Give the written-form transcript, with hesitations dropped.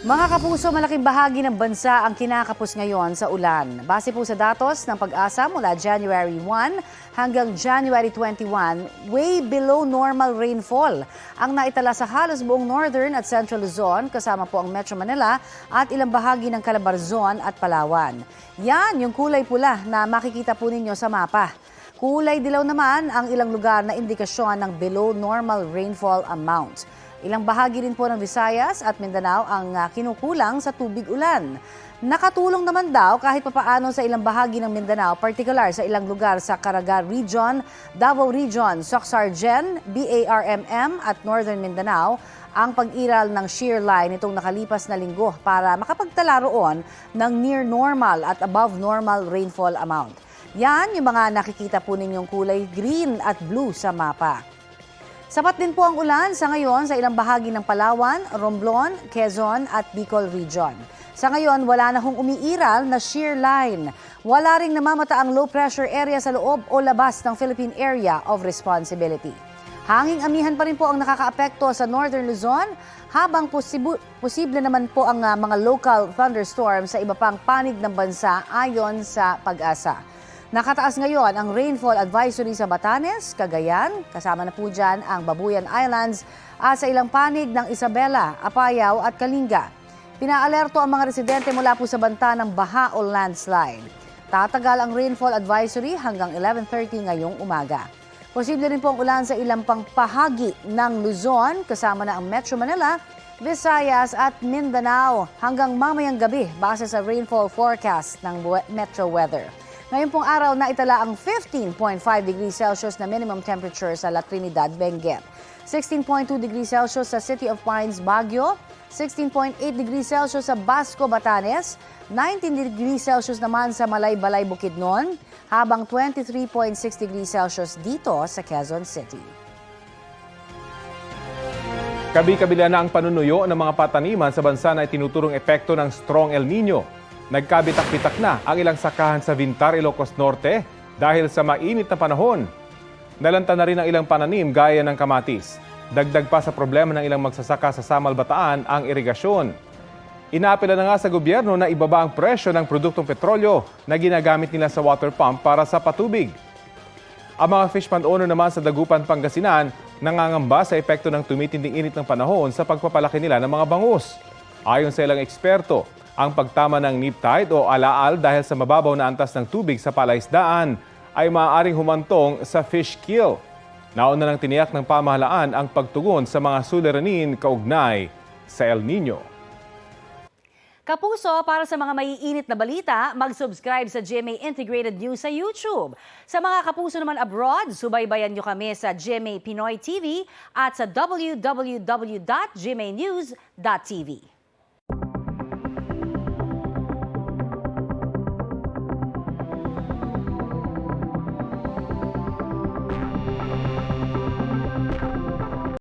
Mga kapuso, malaking bahagi ng bansa ang kinakapos ngayon sa ulan. Base po sa datos ng Pag-asa mula January 1 hanggang January 21, way below normal rainfall ang naitala sa halos buong Northern at Central Luzon, kasama po ang Metro Manila at ilang bahagi ng Calabarzon at Palawan. Yan yung kulay pula na makikita po ninyo sa mapa. Kulay dilaw naman ang ilang lugar na indikasyon ng below normal rainfall amount. Ilang bahagi rin po ng Visayas at Mindanao ang kinukulang sa tubig ulan. Nakatulong naman daw kahit papaano sa ilang bahagi ng Mindanao, partikular sa ilang lugar sa Caraga Region, Davao Region, Soc-Sargen, BARMM at Northern Mindanao, ang pag-iral ng shear line itong nakalipas na linggo para makapagtala roon ng near normal at above normal rainfall amount. Yan yung mga nakikita po ninyong kulay green at blue sa mapa. Sapat din po ang ulan sa ngayon sa ilang bahagi ng Palawan, Romblon, Quezon at Bicol Region. Sa ngayon, wala na hong umiiral na shear line. Wala ring namamata ang low pressure area sa loob o labas ng Philippine Area of Responsibility. Hanging amihan pa rin po ang nakakaapekto sa Northern Luzon, habang posible naman po ang mga local thunderstorms sa iba pang panig ng bansa ayon sa Pag-asa. Nakataas ngayon ang rainfall advisory sa Batanes, Cagayan, kasama na po dyan ang Babuyan Islands at sa ilang panig ng Isabela, Apayao at Kalinga. Pinaalerto ang mga residente mula po sa banta ng baha o landslide. Tatagal ang rainfall advisory hanggang 11:30 ngayong umaga. Posible rin po ang ulan sa ilang pang pahagi ng Luzon, kasama na ang Metro Manila, Visayas at Mindanao hanggang mamayang gabi base sa rainfall forecast ng Metro Weather. Ngayon pong araw na itala ang 15.5 degrees Celsius na minimum temperature sa La Trinidad, Benguet. 16.2 degrees Celsius sa City of Pines, Baguio. 16.8 degrees Celsius sa Basco, Batanes. 19 degrees Celsius naman sa Malaybalay, Bukidnon. Habang 23.6 degrees Celsius dito sa Quezon City. Kabi-kabila na ang panunuyo ng mga pataniman sa bansa na itinuturong epekto ng strong El Nino. Nagkabitak-bitak na ang ilang sakahan sa Vintar, Ilocos Norte dahil sa mainit na panahon. Nalanta na rin ang ilang pananim gaya ng kamatis. Dagdag pa sa problema ng ilang magsasaka sa Samal, Bataan ang irigasyon. Inaapela na nga sa gobyerno na ibaba ang presyo ng produktong petrolyo na ginagamit nila sa water pump para sa patubig. Ang mga fish pond owner naman sa Dagupan, Pangasinan nangangamba sa epekto ng tumitinding init ng panahon sa pagpapalaki nila ng mga bangus. Ayon sa ilang eksperto, ang pagtama ng nip tide o alaal dahil sa mababaw na antas ng tubig sa palaisdaan ay maaaring humantong sa fish kill. Nauna nang tiniyak ng pamahalaan ang pagtugon sa mga suliranin kaugnay sa El Nino. Kapuso, para sa mga maiinit na balita, mag-subscribe sa GMA Integrated News sa YouTube. Sa mga kapuso naman abroad, subaybayan nyo kami sa GMA Pinoy TV at sa www.gmanews.tv.